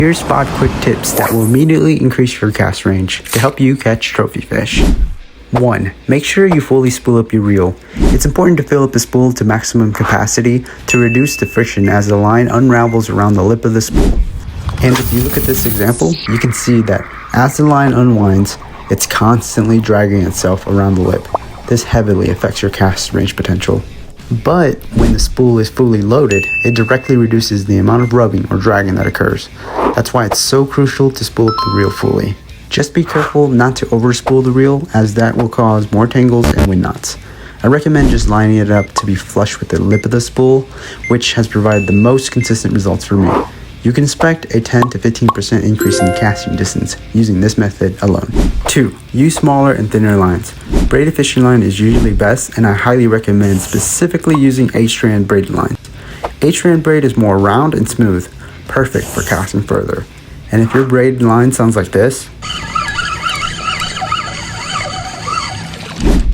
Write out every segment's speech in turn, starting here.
Here's 5 quick tips that will immediately increase your cast range to help you catch trophy fish. 1. Make sure you fully spool up your reel. It's important to fill up the spool to maximum capacity to reduce the friction as the line unravels around the lip of the spool. And if you look at this example, you can see that as the line unwinds, it's constantly dragging itself around the lip. This heavily affects your cast range potential. But when the spool is fully loaded, it directly reduces the amount of rubbing or dragging that occurs. That's why it's so crucial to spool up the reel fully. Just be careful not to overspool the reel, as that will cause more tangles and wind knots. I recommend just lining it up to be flush with the lip of the spool, which has provided the most consistent results for me. You can expect a 10 to 15% increase in casting distance using this method alone. 2. Use smaller and thinner lines. Braided fishing line is usually best, and I highly recommend specifically using 8-strand braided lines. 8-strand braid is more round and smooth, perfect for casting further. And if your braided line sounds like this,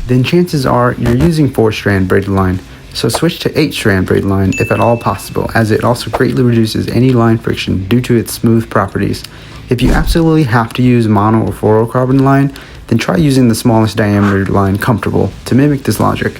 then chances are you're using 4-strand braided line. So switch to 8-strand braid line if at all possible, as it also greatly reduces any line friction due to its smooth properties. If you absolutely have to use mono or fluorocarbon line, then try using the smallest diameter line comfortable to mimic this logic.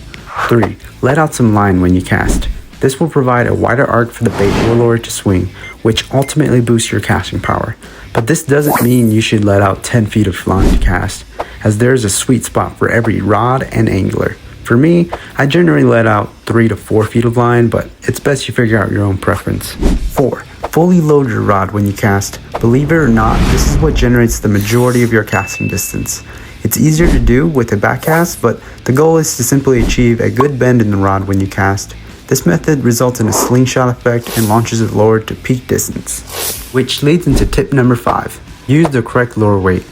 3. Let out some line when you cast. This will provide a wider arc for the bait or lure to swing, which ultimately boosts your casting power. But this doesn't mean you should let out 10 feet of line to cast, as there is a sweet spot for every rod and angler. For me, I generally let out 3 to 4 feet of line, but it's best you figure out your own preference. 4. Fully load your rod when you cast. Believe it or not, this is what generates the majority of your casting distance. It's easier to do with a back cast, but the goal is to simply achieve a good bend in the rod when you cast. This method results in a slingshot effect and launches the lure to peak distance. Which leads into tip number 5. Use the correct lure weight.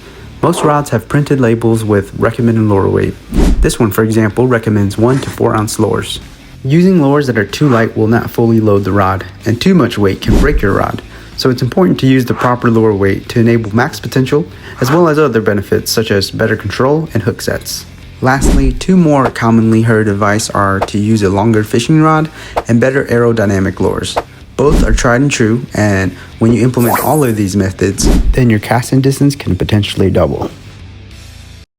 Most rods have printed labels with recommended lure weight. This one, for example, recommends 1 to 4 ounce lures. Using lures that are too light will not fully load the rod, and too much weight can break your rod. So it's important to use the proper lure weight to enable max potential, as well as other benefits such as better control and hook sets. Lastly, 2 more commonly heard advice are to use a longer fishing rod and better aerodynamic lures. Both are tried and true, and when you implement all of these methods, then your casting distance can potentially double.